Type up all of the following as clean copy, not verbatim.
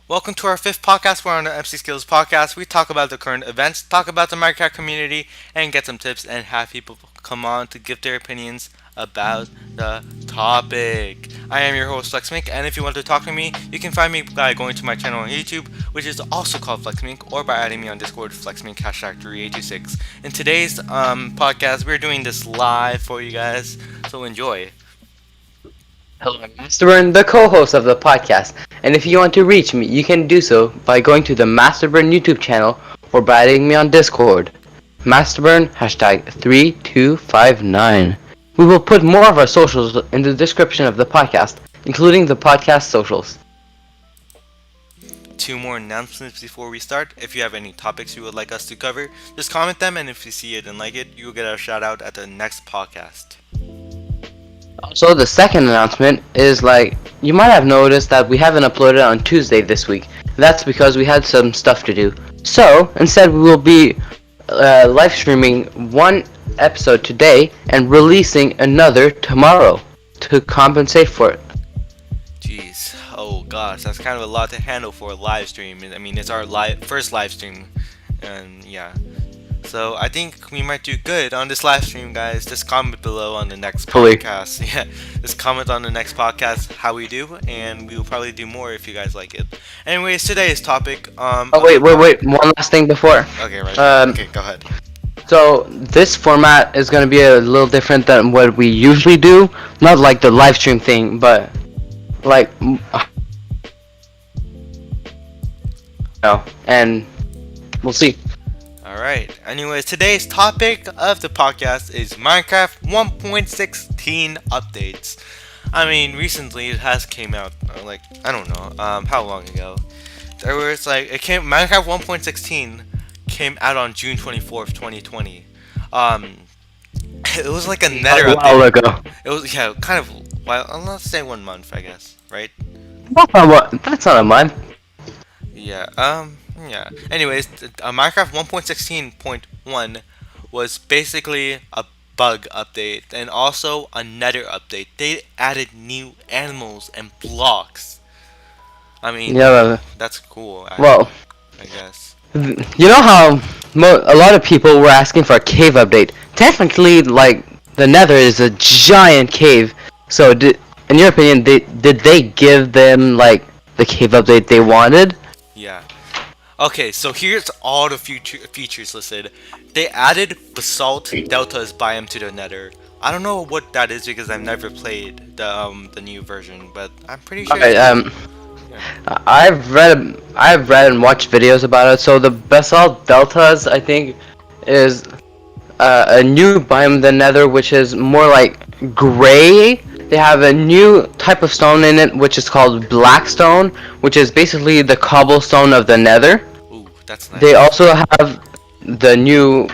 Welcome to our fifth podcast. We're on the MCSKILLS podcast. We talk about the current events, talk about the Minecraft community, and get some tips and have people come on to give their opinions about the topic. I am your host, FLEXMINQ, and if you want to talk to me, you can find me by going to my channel on YouTube, which is also called FLEXMINQ, or by adding me on Discord, FLEXMINQ #3826. In today's podcast, we're doing this live for you guys, so enjoy. Hello, I'm MASTERBURN, the co-host of the podcast, and if you want to reach me, you can do so by going to the MASTERBURN YouTube channel or by adding me on Discord. MASTERBURN #3259. We will put more of our socials in the description of the podcast, including the podcast socials. Two more announcements before we start. If you have any topics you would like us to cover, just comment them, and if you see it and like it, you will get a shout out at the next podcast. So the second announcement is you might have noticed that we haven't uploaded on Tuesday this week. That's because we had some stuff to do. So instead we will be live streaming one episode today and releasing another tomorrow to compensate for it. Jeez, oh gosh, that's kind of a lot to handle for a live stream. I mean, it's our first live stream, and yeah. So I think we might do good on this live stream, guys. Just comment below on the next podcast. Yeah, just comment on the next podcast how we do, and we will probably do more if you guys like it. Anyways, today's topic. Wait. One last thing before. Okay, right. Okay, go ahead. So this format is gonna be a little different than what we usually do. Not like the live stream thing, but and we'll see. Alright, anyways, today's topic of the podcast is Minecraft 1.16 updates. I mean, recently it has came out, I don't know, how long ago. There was Minecraft 1.16 came out on June 24th, 2020. It was like a nether update. A while ago. It was, yeah, kind of, well, let's say 1 month, I guess, right? That's not a month. Yeah, yeah. Anyways, Minecraft 1.16.1 was basically a bug update and also a nether update. They added new animals and blocks. I mean, yeah, that's cool. Well, I guess. You know how a lot of people were asking for a cave update. Technically, the nether is a giant cave. So, in your opinion, did they give them the cave update they wanted? Yeah. Okay, so here's all the features listed. They added basalt deltas biome to the nether. I don't know what that is because I've never played the new version, but I'm pretty sure. Okay, I've read and watched videos about it. So the basalt deltas, I think, is a new biome in the nether, which is more like gray. They have a new type of stone in it, which is called blackstone, which is basically the cobblestone of the nether. Ooh, that's nice. They also have the new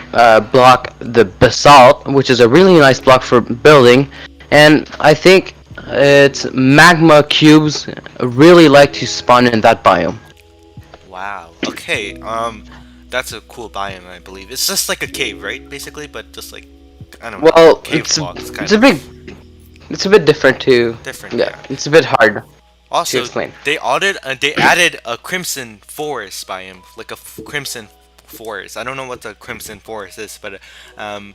block, the basalt, which is a really nice block for building. And I think it's magma cubes really like to spawn in that biome. Wow. Okay. That's a cool biome, I believe. It's just like a cave, right? Basically, but just I don't know. Well, cave blocks, it's a bit different too. Different. Yeah, it's a bit hard. Also, to explain. they added a crimson forest biome, like a crimson forest. I don't know what the crimson forest is, but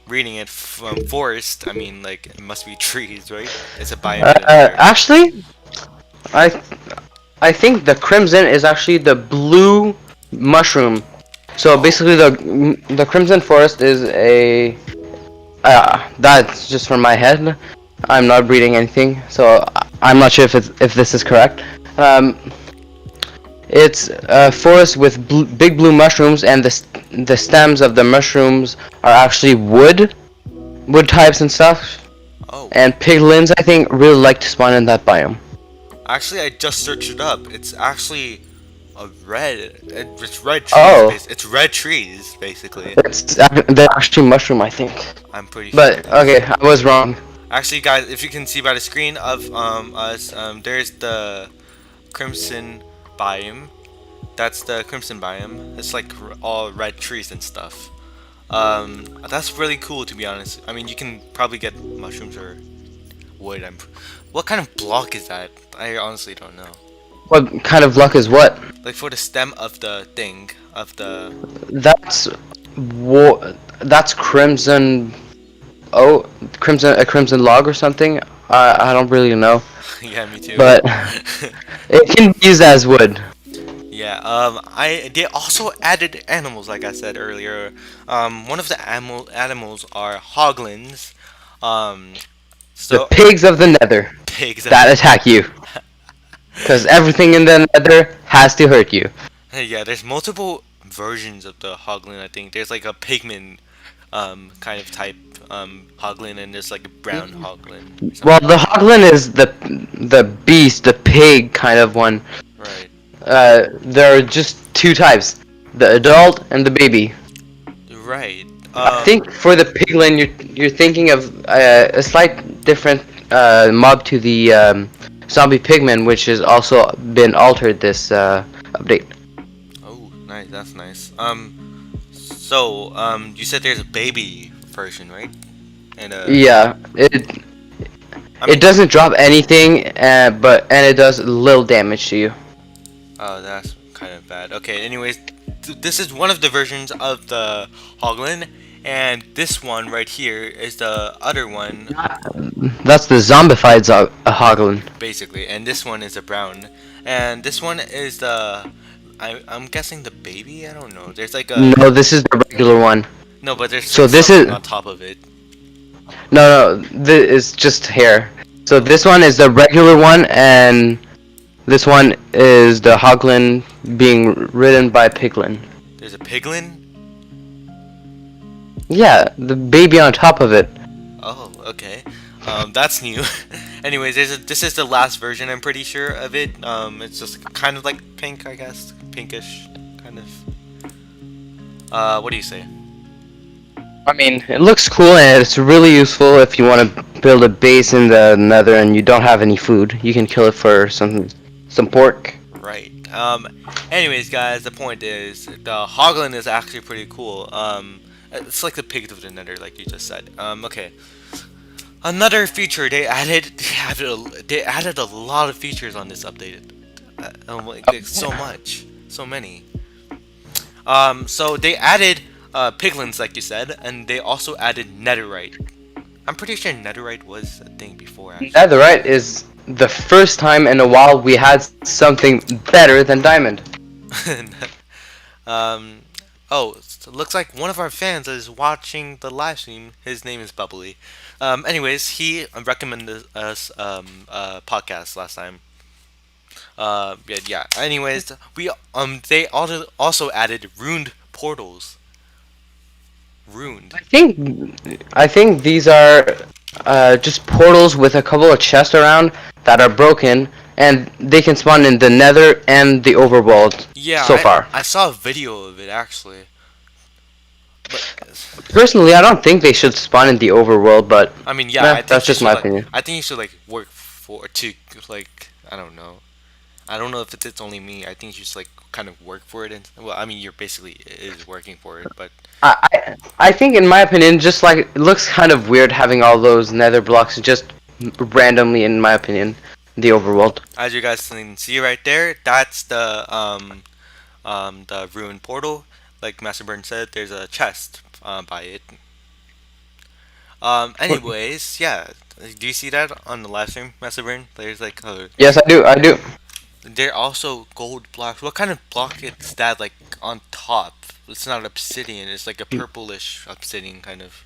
reading it from forest, I mean, it must be trees, right? It's a biome. Actually, I think the crimson is actually the blue mushroom. So basically, the crimson forest is a that's just from my head. I'm not reading anything, so I'm not sure if this is correct. It's a forest with big blue mushrooms, and the stems of the mushrooms are actually wood types and stuff. Oh, And piglins, I think, really like to spawn in that biome. actually, I just searched it up. It's actually a it's red trees. Oh, It's red trees, basically. they're actually mushroom, I think. I'm pretty sure But it is. okay, I was wrong. Actually, guys, if you can see by the screen of us, there's the crimson biome. That's the crimson biome. It's like all red trees and stuff. That's really cool to be honest. I mean, you can probably get mushrooms or wood. What kind of block is that? I honestly don't know. What kind of luck is what? Like for the stem of the thing of the. That's that's crimson. Oh, a crimson log or something. I don't really know, Yeah, me too. but it can be used as wood. Yeah. They also added animals, like I said earlier. One of the animals are hoglins. Um, The so pigs of the nether pigs. that attack you, because everything in the nether has to hurt you. Yeah, there's multiple versions of the hoglin. I think there's like a pigman, kind of type hoglin, and there's like a brown hoglin or Well, something. the hoglin is the beast, the pig kind of one. Right. There are just two types, the adult and the baby. Right. I think for the piglin, you're thinking of a slight different mob to the zombie pigman, which has also been altered this update. Oh, nice. That's nice. You said there's a baby version, right? And Yeah, I it mean, doesn't drop anything, and it does little damage to you. oh, that's kind of bad. Okay. Anyways, this is one of the versions of the hoglin, and this one right here is the other one, That's the zombified hoglin. basically, and this one is a brown, and this one is the. I'm guessing the baby. I don't know. There's like a No, this is the regular one. no, but there's So like this something is on top of it. no, this is just hair. So this one is the regular one, and this one is the hoglin being ridden by piglin. There's a piglin. Yeah, the baby on top of it. Oh, okay. That's new. Anyways, this is the last version. I'm pretty sure of it. It's just kind of like pink, I guess, pinkish, kind of. What do you say? I mean, it looks cool and it's really useful if you want to build a base in the nether and you don't have any food. You can kill it for some pork. Right. Anyways, guys, the point is the hoglin is actually pretty cool. It's like the pigs of the nether, like you just said. Okay. Another feature they added a lot of features on this update. Like so much, so many. So they added piglins, like you said, and they also added netherite. I'm pretty sure netherite was a thing before, actually. Netherite is the first time in a while we had something better than diamond. um, oh, so it looks like one of our fans is watching the live stream. His name is Bubbly. Anyways, he recommended us a podcast last time. Yeah, yeah. Anyways, they also added runed portals. Runed. I think these are just portals with a couple of chests around that are broken, and they can spawn in the nether and the overworld Yeah, so far. I saw a video of it actually. But Personally, I don't think they should spawn in the overworld, but I mean, yeah, I think that's you just should my like. opinion. I think you should like work for to like. I don't know. I don't know if it's only me. I think you should like kind of work for it. And well, I mean, you're basically is working for it, but I think, in my opinion, just like it looks kind of weird having all those nether blocks just randomly, in my opinion, the overworld. as you guys can see right there, that's the ruined portal. Like MasterBurn said, there's a chest by it. Anyways, yeah. Do you see that on the live stream, MasterBurn? There's like Yes, I do. I do. they're also gold blocks. What kind of block is that? Like on top? It's not obsidian. It's like a purplish obsidian kind of.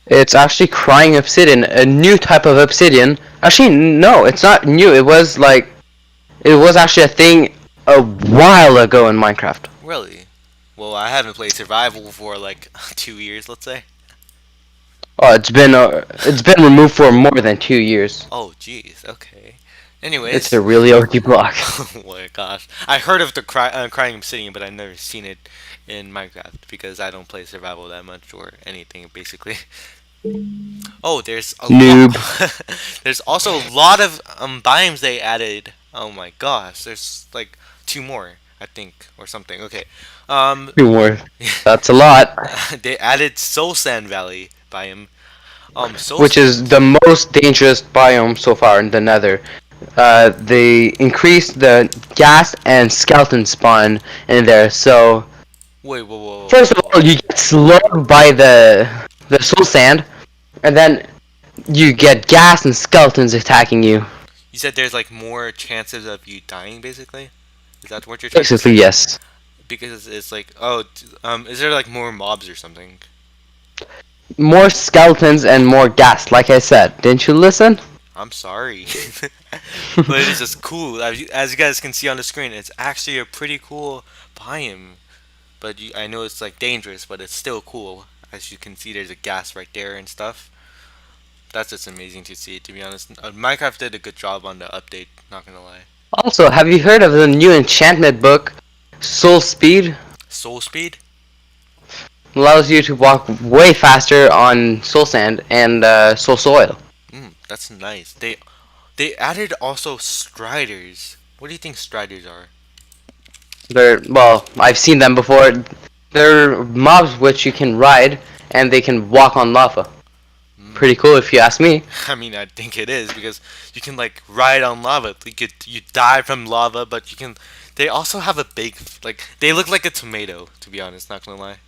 It's actually crying obsidian, a new type of obsidian. Actually, no, it's not new. It was actually a thing a while ago in Minecraft. Really? Well, I haven't played survival for like 2 years, let's say. Oh, it's been removed for more than 2 years. Oh, jeez. Okay. It's a Anyways, really OG block. oh my gosh, I heard of the crying obsidian, but I've never seen it in Minecraft because I don't play survival that much or anything basically. Oh, there's a lot. Noob. There's also a lot of biomes they added. Oh my gosh, there's like two more, I think, or something. Okay, um, 2 more. That's a lot. they added Soul Sand Valley biome. Soul. Which is the most dangerous biome so far in the Nether. They increased the gas and skeleton spawn in there. So Wait, whoa, whoa, whoa, first whoa, of whoa. all, you get slowed by the soul sand, and then you get gas and skeletons attacking you. You said there's like more chances of you dying, basically. Is that what you're trying to Basically, say? yes. Because it's like, oh, is there like more mobs or something? More skeletons and more gas. Like I said, didn't you listen? I'm sorry, but it is just cool. As you guys can see on the screen, it's actually a pretty cool biome. But I know it's like dangerous, but it's still cool. As you can see, there's a gas right there and stuff. That's just amazing to see. To be honest, Minecraft did a good job on the update. Not gonna lie. Also, have you heard of the new enchantment book, Soul Speed? Soul speed. Allows you to walk way faster on soul sand and soul soil. That's nice. They added also striders. What do you think striders are? Well, I've seen them before. They're mobs which you can ride and they can walk on lava. Pretty Mm. cool if you ask me. I mean, I think it is because you can like ride on lava. You die from lava, but you can. They also have a big like. They look like a tomato. To be honest, not gonna lie.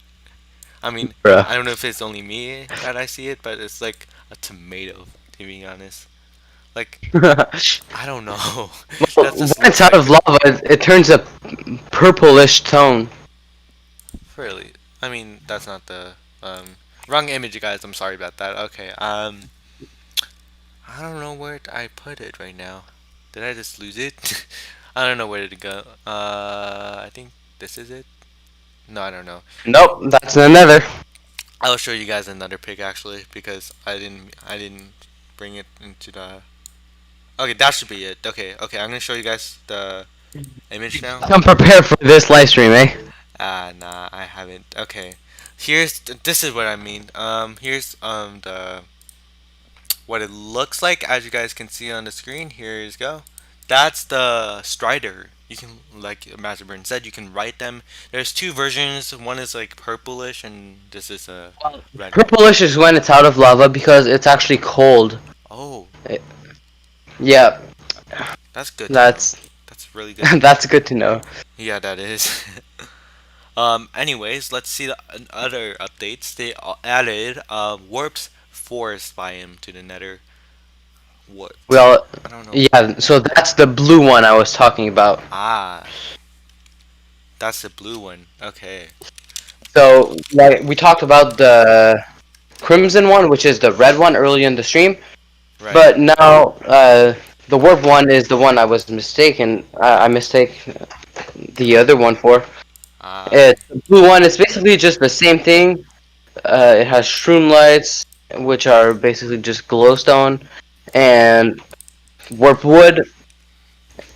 I mean, Bruh. I don't know if it's only me that I see it, but it's like a tomato. To be honest, like Well, I don't know. That when just it's looks out of like lava, it turns a purplish tone. really. I mean, that's not the wrong image, guys. I'm sorry about that. Okay. I don't know where I put it right now. Did I just lose it? I don't know where to go. I think this is it. No, I don't know. Nope, that's another. I'll show you guys another pic actually because I didn't bring it into the. Okay, that should be it. Okay, okay. I'm gonna show you guys the image now. Come prepared for this live stream, eh? Ah, nah, I haven't. Okay, this is what I mean. Here's the what it looks like as you guys can see on the screen. Here's go. That's the Strider. You can like MASTERBURN said, you can write them. There's two versions. One is like purplish, and this is a red one. Purplish is when it's out of lava because it's actually cold. Oh, It- yeah, that's good to know. that's That's really good to know. that's good to know. Yeah, that is. Anyways, let's see the other updates. They added warped forest biome to the Nether. What? Well, I don't know. yeah, so that's the blue one I was talking about. Ah, that's the blue one. Okay. So, like, we talked about the crimson one, which is the red one early in the stream, Right. but now the warp one is the one I was mistaken. I mistake the other one for. Ah. It's the blue one. It's basically just the same thing. It has shroom lights, which are basically just glowstone, and warp wood,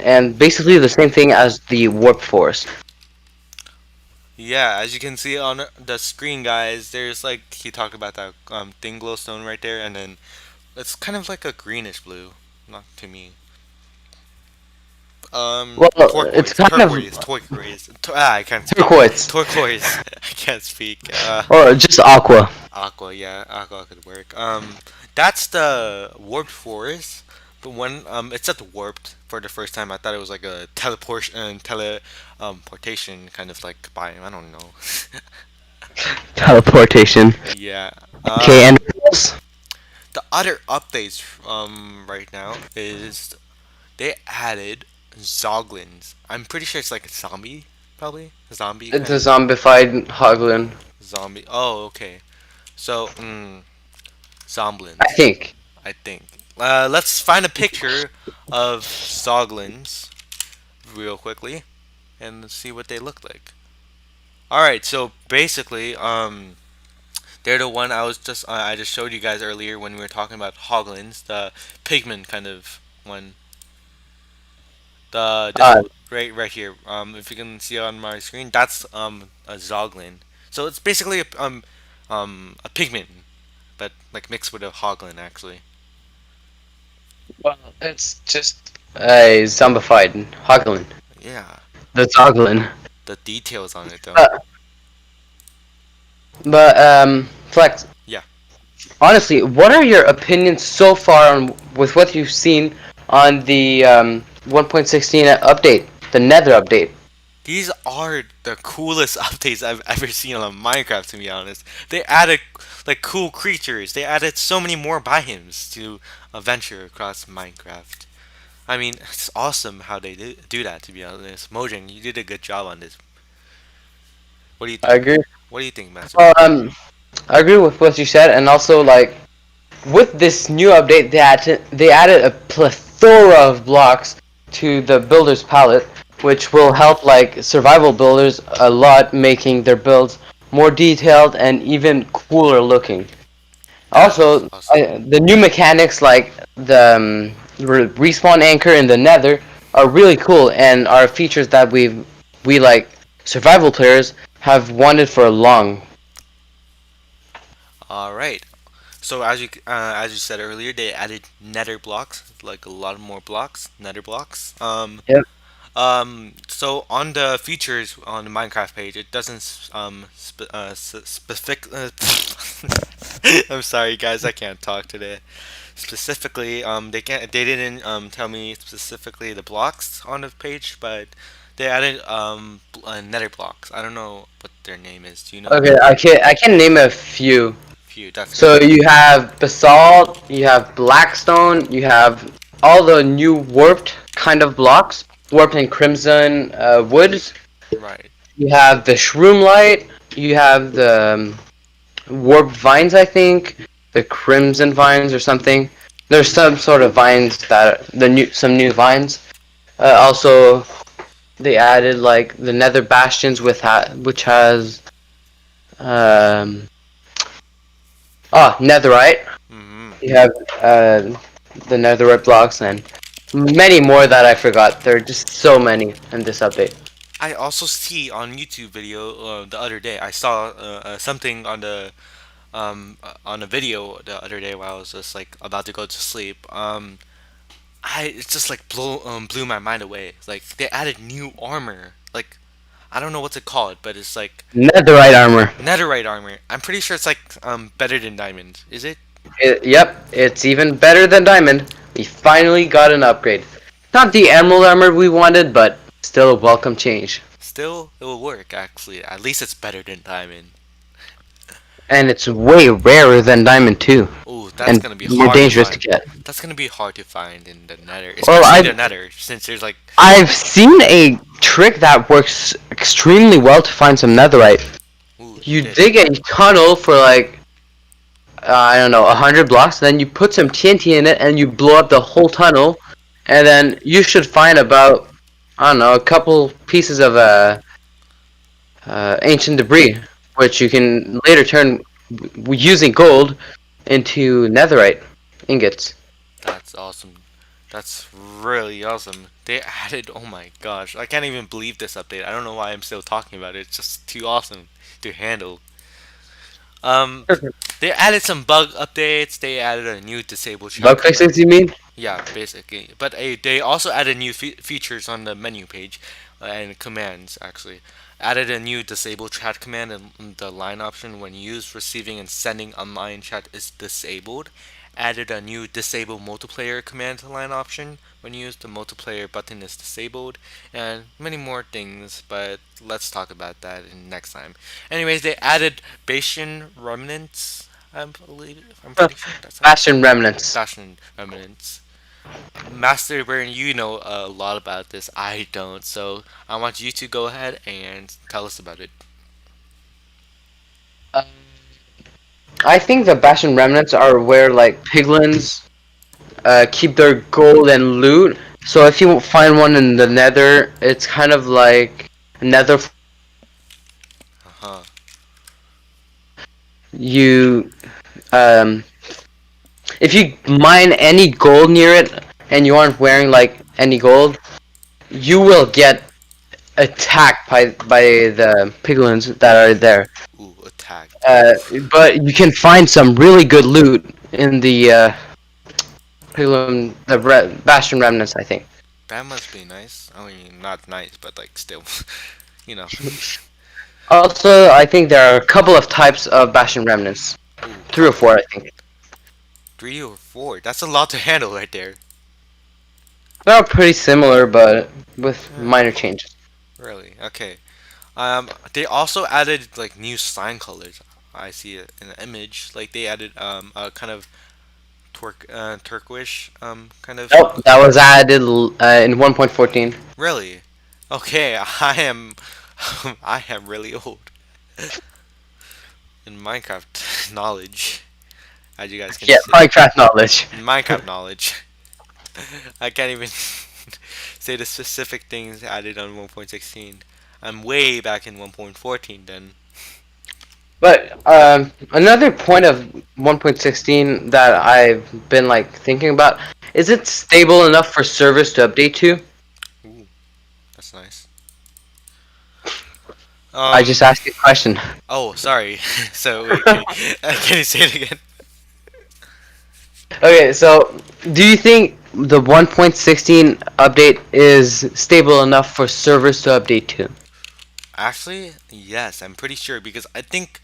and basically the same thing as the warp forest. Yeah, as you can see on the screen, guys, there's like he talked about that thin glowstone right there, and then it's kind of like a greenish blue, not to me. Well, it's Turquoise, kind of turquoise, turquoise. I can't speak. turquoise Turquoise. I can't speak. or just aqua. Aqua, yeah, aqua could work. That's the warped forest. But when it said warped for the first time, I thought it was like a teleportation kind of like biome. I don't know. Teleportation. Yeah. Okay, and The other updates right now is they added zoglins. I'm pretty sure it's like a zombie, probably zombie it's kind a of zombified hoglin, zombie. Oh, okay. So, I zomblins, think. I think. Let's find a picture of zoglins real quickly and see what they look like. All right, so basically, they're the one I just showed you guys earlier when we were talking about hoglins, the pigment kind of one. The this Uh, right here. If you can see on my screen, that's a zoglin. So it's basically a pigment, but like mixed with a hoglin actually. well, it's just a zombified Hoglin. Yeah, The Zoglin. the details on it though. But, Flex, Yeah. honestly, what are your opinions so far on with what you've seen on the 1.16 update, the Nether update? These are the coolest updates I've ever seen on Minecraft, to be honest. They added like cool creatures. They added so many more biomes to venture across Minecraft. I mean, it's awesome how they do that. To be honest, Mojang, you did a good job on this. What do you I think? agree. What do you think, Well, MasterBurn? I agree with what you said, and also like with this new update, they added a plethora of blocks to the builder's palette, which will help like survival builders a lot, making their builds more detailed and even cooler looking. That's Also, awesome. the new mechanics like the respawn anchor in the Nether are really cool and are features that we like survival players have wanted for long. All right. So as you said earlier, they added nether blocks, like a lot more blocks, nether blocks. Yep. So on the features on the Minecraft page, it doesn't specific. I'm sorry, guys, I can't talk today. Specifically, they didn't tell me specifically the blocks on the page, but they added nether blocks. I don't know what their name is. Do you know? Okay, I can name a few. Few. That's good. So you have basalt, you have blackstone, you have all the new warped kind of blocks, warped and crimson woods. Right. You have the shroom light. You have the warped vines, I think, the crimson vines or something. There's some sort of vines that some new vines. Also, they added like the nether bastions which has um, netherite. Hmm. You have uh, the netherite blocks and many more that I forgot. There are just so many in this update. I also see on YouTube video the other day. I saw something on a video the other day while I was just like about to go to sleep. I it's just like blew my mind away. Like they added new armor. Like I don't know what's it called, but it's like Netherite armor. netherite armor. I'm pretty sure it's like better than diamond. Is it? Yep, it's even better than diamond. We finally got an upgrade. Not the emerald armor we wanted, but still a welcome change. Still, it will work actually. At least it's better than diamond. And it's way rarer than diamond too, Oh, that's and gonna be more hard to dangerous to find. get. That's gonna be hard to find in the nether, Well, especially the nether, since there's like, I've seen a trick that works extremely well to find some netherite. ooh, you You did. dig a tunnel for like I don't know 100 blocks, then you put some TNT in it and you blow up the whole tunnel, and then you should find about I don't know a couple pieces of ancient debris, which you can later turn using gold into netherite ingots. That's awesome. That's really awesome. They added, oh my gosh, I can't even believe this update. I don't know why I'm still talking about it. It's just too awesome to handle. Um, they added some bug updates. They added a new disable chat Bug command. fixes, you mean? Yeah, basically. But they also added new features on the menu page and commands, actually. Added a new disable chat command and the line option when used, receiving and sending online chat is disabled. Added a new disable multiplayer command line option when used, the multiplayer button is disabled, and many more things, but let's talk about that in next time. Anyways, they added Bastion remnants. I'm pretty sure that's how. Bastion remnants. Bastion remnants. Master Burn, you know a lot about this. I don't, so I want you to go ahead and tell us about it. I think the Bastion remnants are where like piglins keep their gold and loot. So if you find one in the Nether, it's kind of like Nether you um if you mine any gold near it and you aren't wearing like any gold, you will get attacked by the piglins that are there. Ooh, attacked. Uh, Oof. but you can find some really good loot in the Bastion remnants, I think. That must be nice. I mean, not nice, but like still, you know. Also, I think there are a couple of types of Bastion remnants, Ooh, 3 or 4, I think. 3 or 4. That's a lot to handle right there. They're all pretty similar, but with Yeah, minor changes. really. Okay. They also added like new sign colors. I see it in the image. Like they added a kind of turquoise kind of. Nope, that was added in 1.14. Really? Okay, I am I am really old in Minecraft knowledge, as you guys can Yeah, see. Minecraft knowledge. In Minecraft knowledge, I can't even say the specific things added on 1.16. I'm way back in 1.14 then. But another point of 1.16 that I've been like thinking about is it stable enough for servers to update to? Ooh, that's nice. I just Um. asked you a question. Oh, sorry. So wait, can you say it again? Okay, so do you think the 1.16 update is stable enough for servers to update to? Actually, yes, I'm pretty sure because I think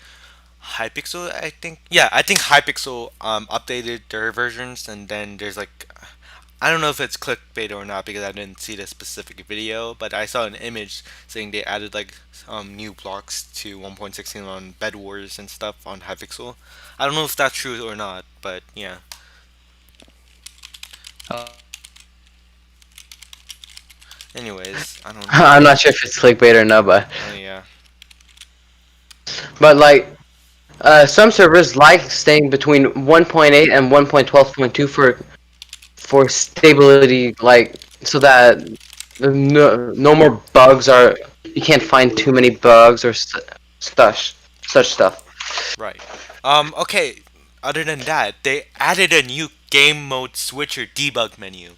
Hypixel. I think yeah, I think Hypixel updated their versions, and then there's like I don't know if it's clickbait or not because I didn't see the specific video, but I saw an image saying they added like new blocks to 1.16 on Bed Wars and stuff on Hypixel. I don't know if that's true or not, but yeah. Anyways, I don't know. I'm not sure if it's clickbait or not, Oh yeah. but like some servers like staying between 1.8 and 1.12.2 for stability, like so that no more bugs are. You can't find too many bugs or such stuff. Right. Okay. Other than that, they added a new game mode switcher debug menu.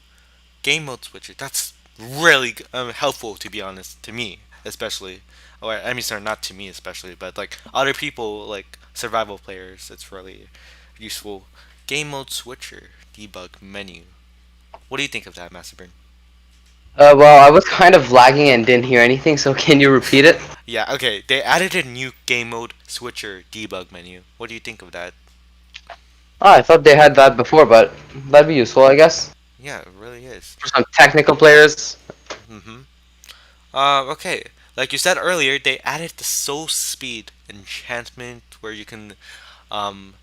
Game mode switcher. That's really helpful, to be honest, to me especially. Or I mean, sorry, not to me especially, but like other people, like survival players. It's really useful. Game mode switcher debug menu. What do you think of that, Masterburn? Well, I was kind of lagging and didn't hear anything, so can you repeat it? Yeah. Okay. They added a new game mode switcher debug menu. What do you think of that? Oh, I thought they had that before, but that'd be useful, I guess, Yeah, it really is. for some technical players. Mm-hmm. Okay. Like you said earlier, they added the soul speed enchantment where you can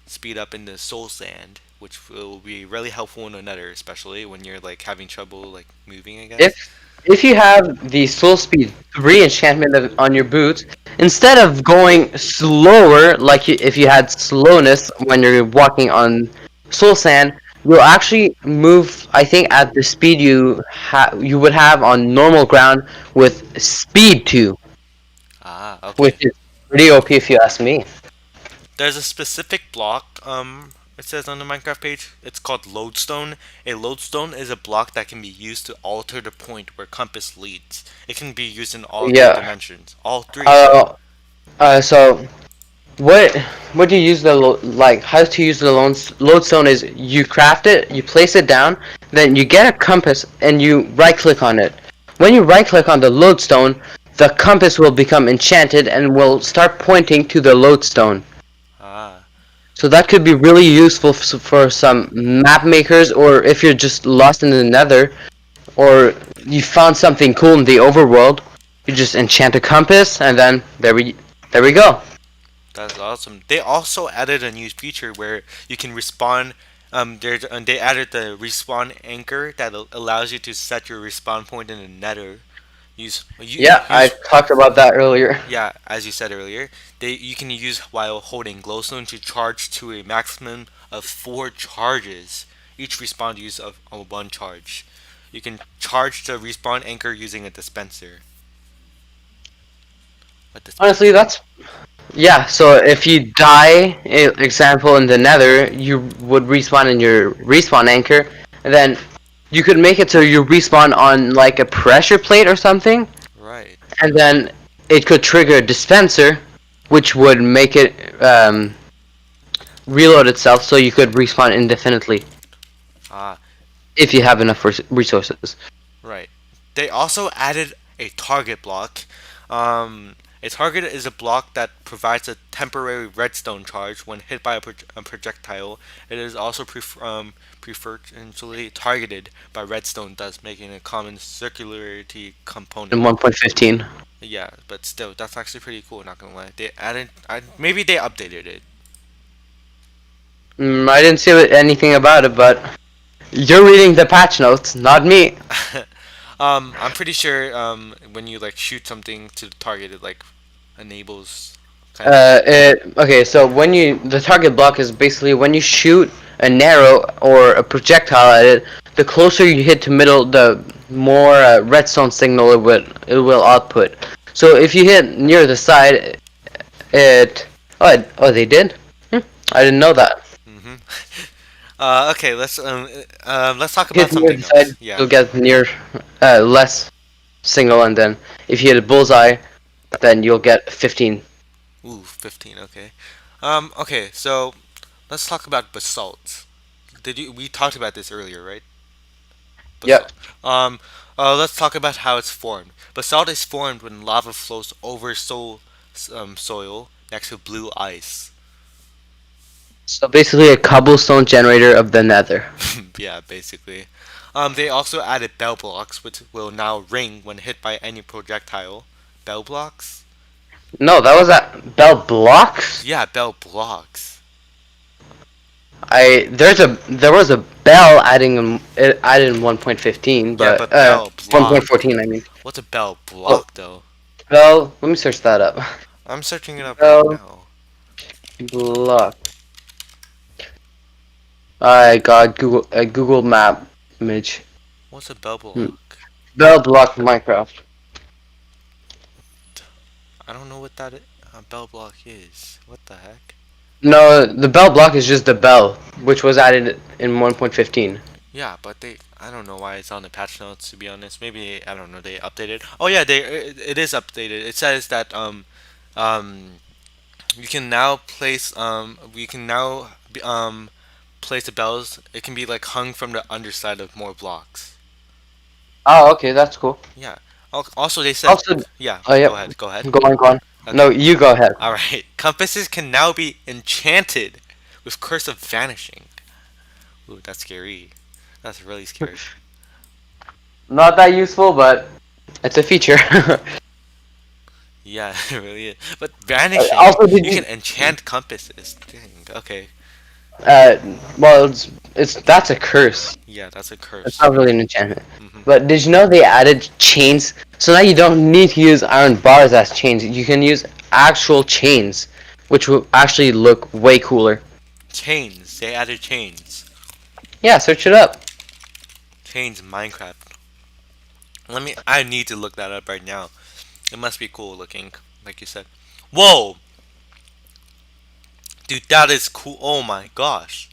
speed up in the soul sand, which will be really helpful in the nether, especially when you're like having trouble like moving, I If guess. if you have the Soul Speed 3 enchantment on your boots, instead of going slower, like if you had slowness when you're walking on Soul Sand, you'll actually move. I think at the speed you would have on normal ground with Speed 2, Ah, which okay. is pretty OP if you ask me. There's a specific block, it says on the Minecraft page. It's called lodestone. A lodestone is a block that can be used to alter the point where compass leads. It can be used in all three Yeah. dimensions. All three. Uh. So What what do you use like how to use the lodestone is you craft it, you place it down, then you get a compass and you right click on it. When you right click on the lodestone, the compass will become enchanted and will start pointing to the lodestone. Ah, So that could be really useful for some map makers, or if you're just lost in the nether, or you found something cool in the overworld, you just enchant a compass and then there we go. that's awesome. They also added a new feature where you can respawn. They added the respawn anchor that allows you to set your respawn point in the nether. Yeah, I Use talked about that earlier. yeah, as you said earlier, you can use while holding glowstone to charge to a maximum of 4 charges. Each respawn use of 1 charge. You can charge the respawn anchor using a dispenser. A Honestly, dispenser. Yeah, so if you die, example in the Nether, you would respawn in your respawn anchor, and then you could make it so you respawn on like a pressure plate or something, Right. and then it could trigger a dispenser, which would make it reload itself, so you could respawn indefinitely Ah, if you have enough resources. right. They also added a target block. A target is a block that provides a temporary redstone charge when hit by a projectile. It is also preferentially targeted by redstone, thus making a common circularity In component. 1.15. Yeah, but still, that's actually pretty cool. Not gonna lie, they added. Maybe they updated it. I didn't see anything about it, but you're reading the patch notes, not me. I'm pretty sure when you like shoot something to the target, it like enables kind of. Okay, so when the target block is basically when you shoot an arrow or a projectile at it, the closer you hit to middle, the more redstone signal it will output. So if you hit near the side, it they did. Hmm, I didn't know that. Hmm. Okay, let's talk about Hit near something the side, else. Yeah. you'll get near less signal, and then if you hit a bullseye, then you'll get 15. Ooh, 15. Okay. Okay, so let's talk about basalt. Did you? We talked about this earlier, right? Yep. Basalt. Let's talk about how it's formed. Basalt is formed when lava flows over soil next to blue ice. So basically, a cobblestone generator of the Nether. Yeah, basically. They also added bell blocks, which will now ring when hit by any projectile. Bell blocks? No, that was at Bell Blocks. Yeah, bell blocks. There was a bell it added in 1.15, Yeah, but but bell block. 1.14 I mean. What's a bell Oh, block, though? bell. Let me search that up. I'm searching it up right Bell now. block. I got Google Map image. What's a bell Hmm. block? Bell block Minecraft. I don't know what a bell block is. What the heck? No, the bell block is just the bell, which was added in 1.15. Yeah, but I don't know why it's on the patch notes, to be honest. Maybe, I don't know, they updated. Oh yeah, it is updated. It says that, um, you can now place the bells. It can be like hung from the underside of more blocks. Oh, okay, that's cool. Yeah. Also, they said, Also, yeah. oh Go yep, ahead. Go ahead. go on. No, Okay. you go ahead. All right. Compasses can now be enchanted with Curse of Vanishing. Ooh, that's scary. That's really scary. Not that useful, but it's a feature. Yeah, it really is. But vanishing, Also, did you can you? enchant compasses. Dang. Okay. Uh, well, it's that's a curse. Yeah, that's a It's curse. not really an enchantment. Hmm. But did you know they added chains? So now you don't need to use iron bars as chains. You can use actual chains, which will actually look way cooler. Chains. They added chains. Yeah, search it up. Chains Minecraft. I need to look that up right now. It must be cool looking, like you said. Whoa! Dude, that is cool. Oh my gosh.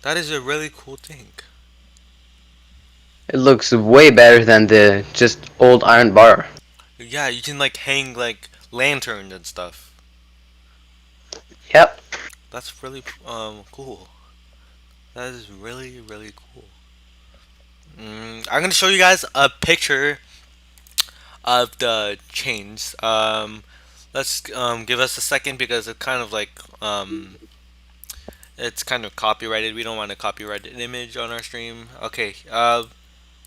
That is a really cool thing. It looks way better than the just old iron bar. Yeah, you can like hang like lanterns and stuff. Yep. That's really cool. That is really really cool. I'm gonna show you guys a picture of the chains. Let's give us a second because it's kind of copyrighted. We don't want a copyrighted image on our stream. Okay.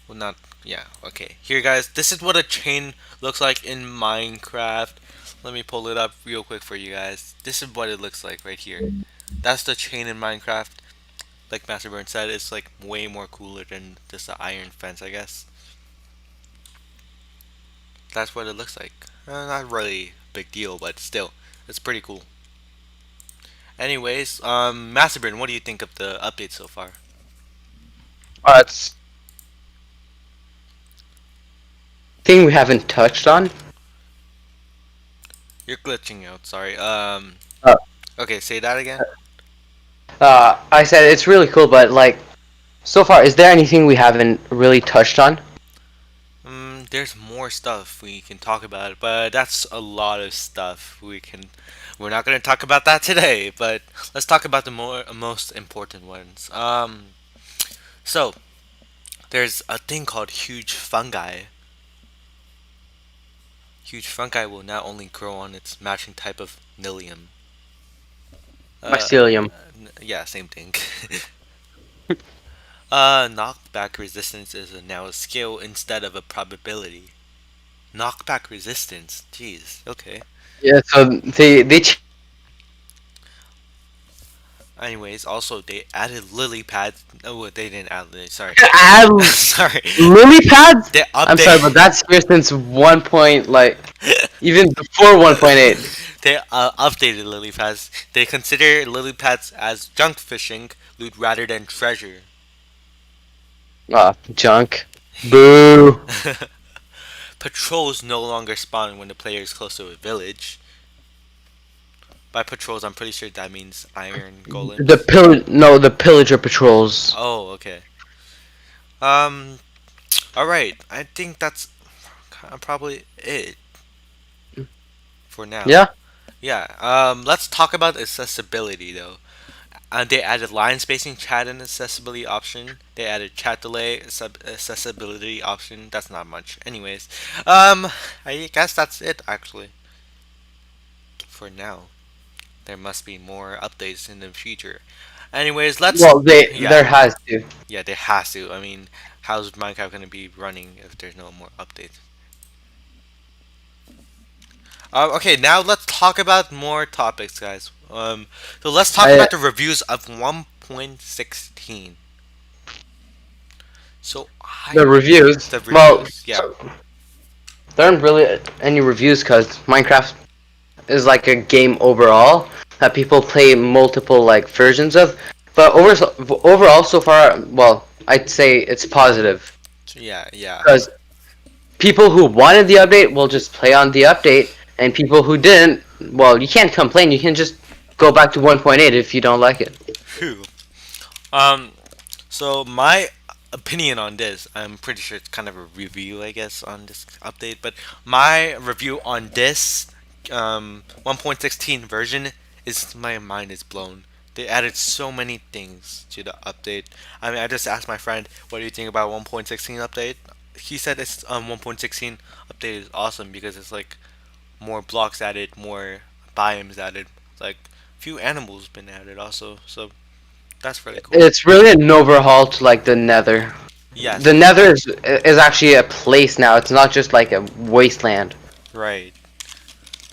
Well, not yeah. Okay. Here, guys. This is what a chain looks like in Minecraft. Let me pull it up real quick for you guys. This is what it looks like right here. That's the chain in Minecraft. Like MasterBurn said, it's like way more cooler than just the iron fence, I guess. That's what it looks like. Not really a big deal, but still, it's pretty cool. Anyways, MasterBurn, what do you think of the update so far? It's thing we haven't touched on. You're glitching out. Sorry. Uh, Okay, say that again. I said it's really cool, but like so far, is there anything we haven't really touched on? There's more stuff we can talk about, but that's a lot of stuff we can. We're not gonna talk about that today, but let's talk about the most important ones. So there's a thing called huge fungi. Huge fungi will not only grow on its matching type of Nilium. Uh, Mycelium. yeah, same thing. Knockback resistance is now a skill instead of a probability. Knockback resistance. Jeez. Okay. Yeah, so they Anyways, also they added lily pads. Oh, they didn't add lily. Sorry. add Sorry. lily pads. They I'm sorry, but update. that's here since one point like even before 1.8. They updated lily pads. They consider lily pads as junk fishing loot rather than treasure. Ah, junk. Boo. Patrols no longer spawn when the player is close to a village. By patrols, I'm pretty sure that means iron golems. The pillager patrols. Oh, okay. Um. All right. I think that's probably it for now. Yeah. Yeah. Let's talk about accessibility though. They added line spacing, chat, and accessibility option. They added chat delay, accessibility option. That's not much. Anyways, I guess that's it actually for now. There must be more updates in the future. Anyways, let's Well, they there yeah has to. yeah they has to. I mean, how's Minecraft gonna be running if there's no more updates? Okay, now let's talk about more topics, guys. So let's talk I about the reviews of 1.16. So the reviews. the Well, reviews, yeah, so there aren't really any reviews because Minecraft is like a game overall that people play multiple like versions of. But overall, so far, well, I'd say it's positive yeah. because people who wanted the update will just play on the update, and people who didn't, well, you can't complain. You can just go back to 1.8 if you don't like it. Phew. Um, so my opinion on this, I'm pretty sure it's kind of a review, I guess, on this update. But my review on this 1.16 version is my mind is blown. They added so many things to the update. I mean, I just asked my friend, "What do you think about 1.16 update?" He said this 1.16 update is awesome because it's like more blocks added, more biomes added, like few animals been added also. So that's really cool. It's really an overhaul to like the Nether. The Yes, Nether is actually a place now. It's not just like a wasteland. right.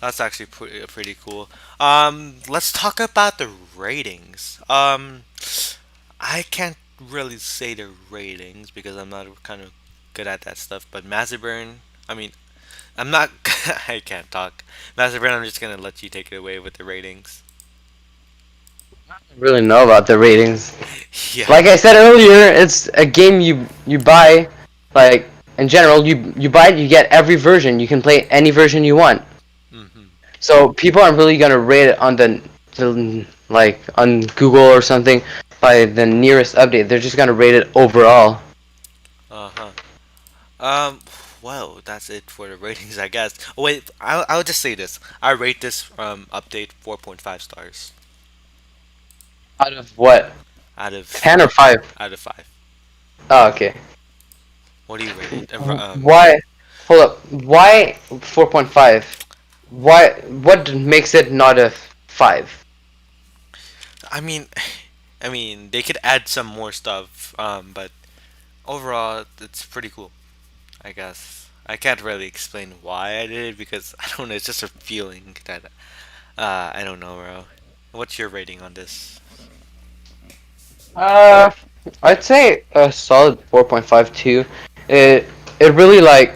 That's actually pretty cool. Let's talk about the ratings. I can't really say the ratings because I'm not kind of good at that stuff. But MASTERBURN, I mean, I'm not. I can't talk. MASTERBURN, I'm just gonna let you take it away with the ratings. I don't really know about the ratings. Yeah. Like I said earlier, it's a game you buy. Like in general, you buy it, you get every version. You can play any version you want. Mhm. So people aren't really gonna rate it on the like on Google or something by the nearest update. They're just gonna rate it overall. Uh huh. Um. Well, that's it for the ratings, I guess. Oh, wait, I'll just say this. I rate this update 4.5 stars Out of what? out of 10 or 5? 5. Oh, okay. What do you rate it? Why? Hold up. Why 4.5? Why? What makes it not a 5? I mean, I mean, they could add some more stuff, but overall, it's pretty cool. I guess I can't really explain why I did it because I don't know. It's just a feeling that I don't know, bro. What's your rating on this? Uh, I'd say a solid 4.5 too. It it really like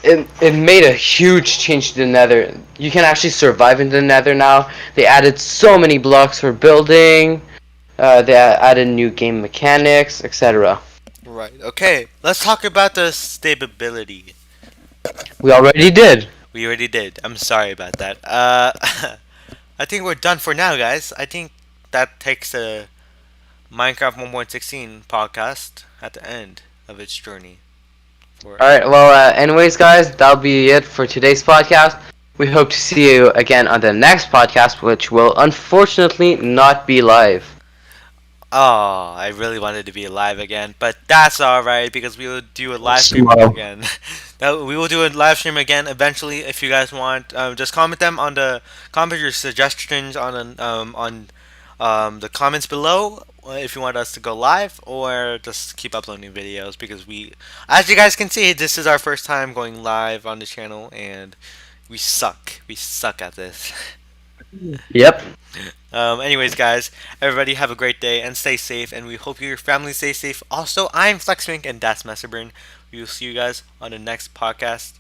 it made a huge change to the Nether. You can actually survive in the Nether now. They added so many blocks for building. They added new game mechanics, etc. Right. Okay. Let's talk about the stability. We already did. We already did. I'm sorry about that. I think we're done for now, guys. I think that takes a Minecraft 1.16 podcast at the end of its journey. For All right. Well, anyways, guys, that'll be it for today's podcast. We hope to see you again on the next podcast, which will unfortunately not be live. Oh, I really wanted to be alive again, but that's all right because we will do a live stream Slow. again. We will do a live stream again eventually if you guys want. Just comment them on the comment your suggestions on the comments below if you want us to go live or just keep uploading videos because as you guys can see, this is our first time going live on the channel and we suck. We suck at this. Yep. Anyways, guys, everybody have a great day and stay safe, and we hope your family stays safe. Also, I'm FLEXMINQ, and that's MASTERBURN. We will see you guys on the next podcast.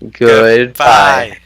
Goodbye. Goodbye.